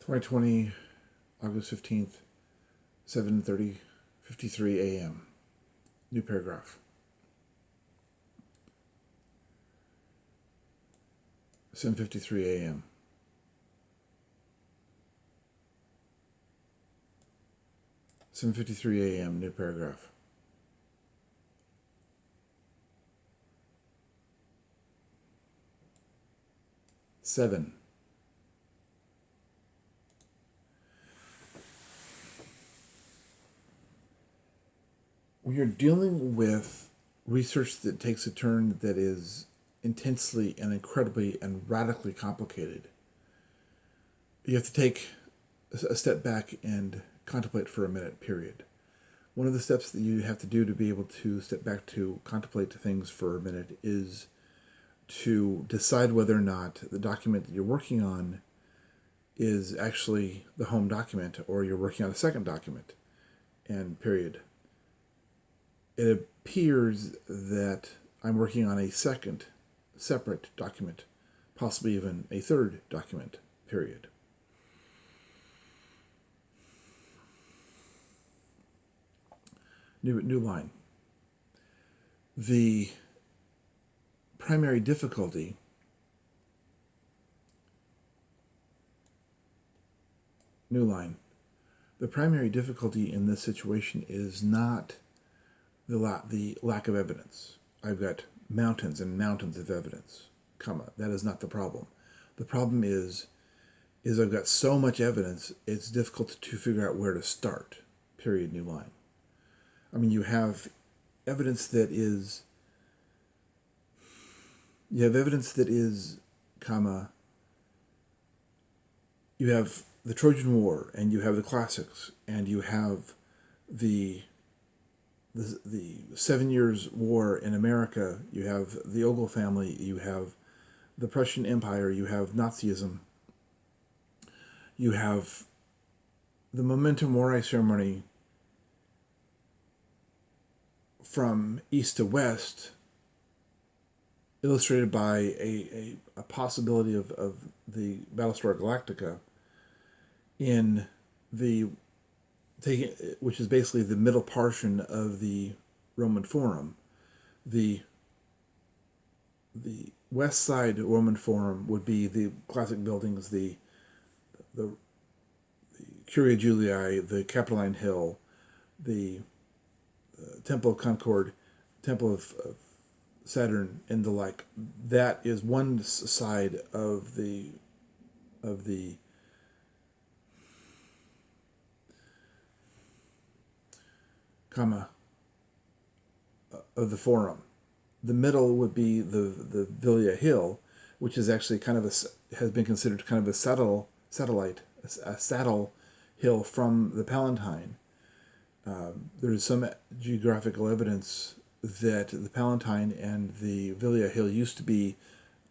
2020, August 15th, 7:53 a.m. New paragraph. 7:53 a.m. New paragraph. Seven. When you're dealing with research that takes a turn that is intensely and incredibly and radically complicated, you have to take a step back and contemplate for a minute, period. One of the steps that you have to do to be able to step back to contemplate things for a minute is to decide whether or not the document that you're working on is actually the home document or you're working on a second document, and period. It appears that I'm working on a second separate document, possibly even a third document, period. New line. The primary difficulty new line. The primary difficulty in this situation is not the lack of evidence. I've got mountains and mountains of evidence, comma. That is not the problem. The problem is I've got so much evidence, it's difficult to figure out where to start, period, new line. I mean, you have evidence that is, comma, you have the Trojan War, and you have the classics, and you have the 7 Years' War in America, you have the Ogle family, you have the Prussian Empire, you have Nazism, you have the Memento Mori ceremony from east to west, illustrated by a possibility of the Battlestar Galactica in the which is basically the middle portion of the Roman Forum. The west side Roman Forum would be the classic buildings, the Curia Juliae, the Capitoline Hill, the Temple of Concord, Temple of Saturn, and the like. That is one side of the comma of the forum. The middle would be the Villa Hill, which is actually has been considered kind of a saddle hill from the Palatine. There's some geographical evidence that the Palatine and the Villa Hill used to be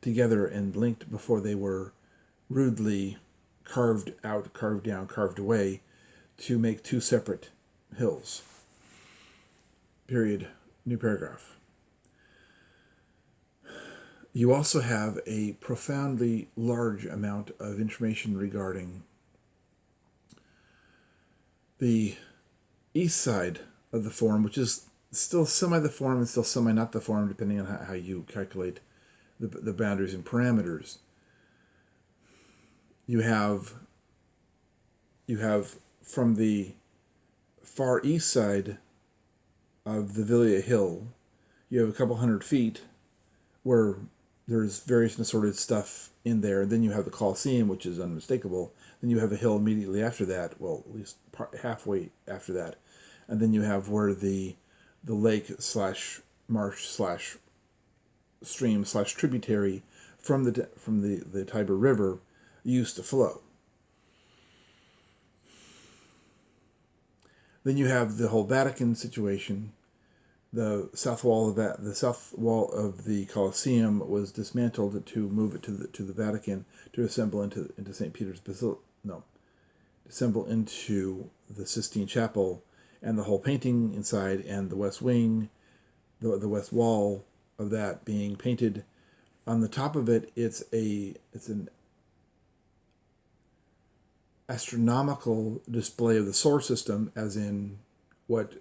together and linked before they were rudely carved out, carved down, carved away to make two separate hills. Period. New paragraph. You also have a profoundly large amount of information regarding the east side of the forum, which is still semi the forum and still semi not the forum, depending on how you calculate the boundaries and parameters. You have from the far east side of the Villa Hill, you have a couple hundred feet where there's various assorted stuff in there. And then you have the Colosseum, which is unmistakable. Then you have a hill immediately after that, well, at least halfway after that. And then you have where the lake slash marsh slash stream slash tributary from the Tiber River used to flow. Then you have the whole Vatican situation. The south wall of the Colosseum was dismantled to move it to the Vatican to assemble into St. Peter's Basilica. Assemble into the Sistine Chapel, and the whole painting inside, and the west wing, the west wall of that being painted. On the top of it, it's an astronomical display of the solar system, as in what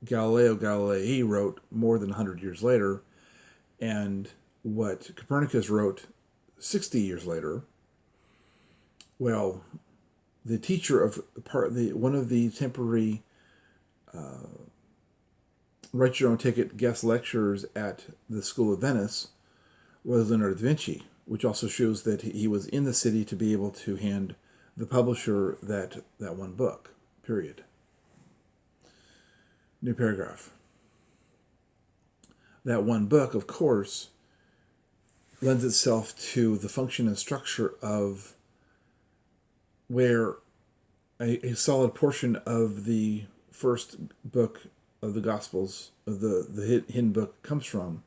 Galileo Galilei wrote more than 100 years later, and what Copernicus wrote 60 years later. Well, the teacher of one of the temporary write your own ticket guest lecturers at the School of Venice was Leonardo da Vinci, which also shows that he was in the city to be able to hand the publisher that one book, period. New paragraph. That one book, of course, lends itself to the function and structure of where a solid portion of the first book of the Gospels, of the hidden book, comes from.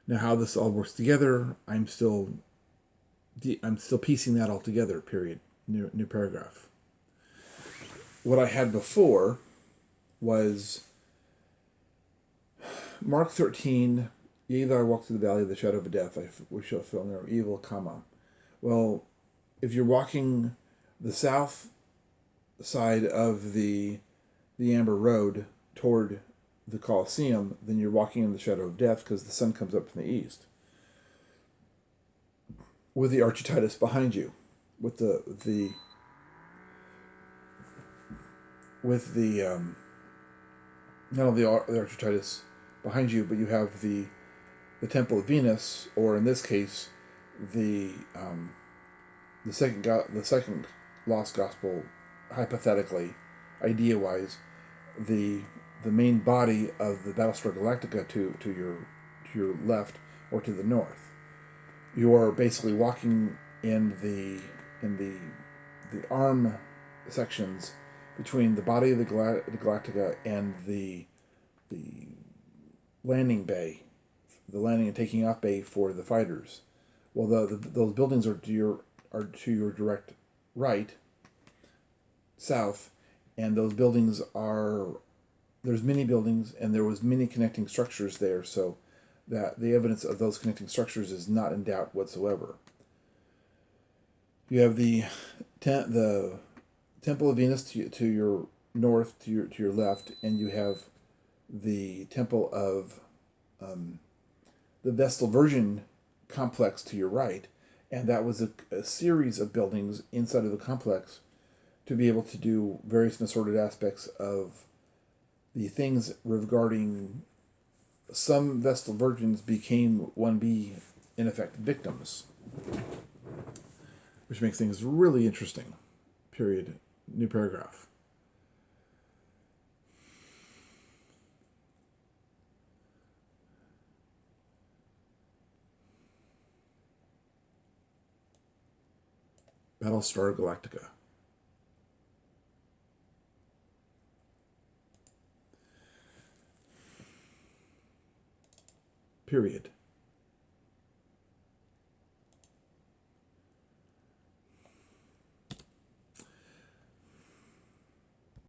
Now, how this all works together, I'm still piecing that all together. Period. New paragraph. What I had before was Mark 13. Yea, though I walk through the valley of the shadow of death, we shall feel no evil, comma. Well, if you're walking the south side of the Amber Road toward the Colosseum, then you're walking in the shadow of death because the sun comes up from the east. With the Archetytus behind you, with the not only the Archetytus behind you, but you have the Temple of Venus, or in this case, the second lost gospel, hypothetically, idea-wise, the main body of the Battlestar Galactica to your left or to the north. You are basically walking in the arm sections between the body of the Galactica and the landing bay, the landing and taking off bay for the fighters. Well, those buildings are to your direct right, south, and those buildings there's many buildings and there was many connecting structures there, so that the evidence of those connecting structures is not in doubt whatsoever. You have the Temple of Venus to your north, to your left, and you have the Temple of the Vestal Virgin complex to your right, and that was a series of buildings inside of the complex to be able to do various and assorted aspects of the things regarding some Vestal Virgins became 1B, in effect, victims, which makes things really interesting. Period. New paragraph. Battlestar Galactica. Period.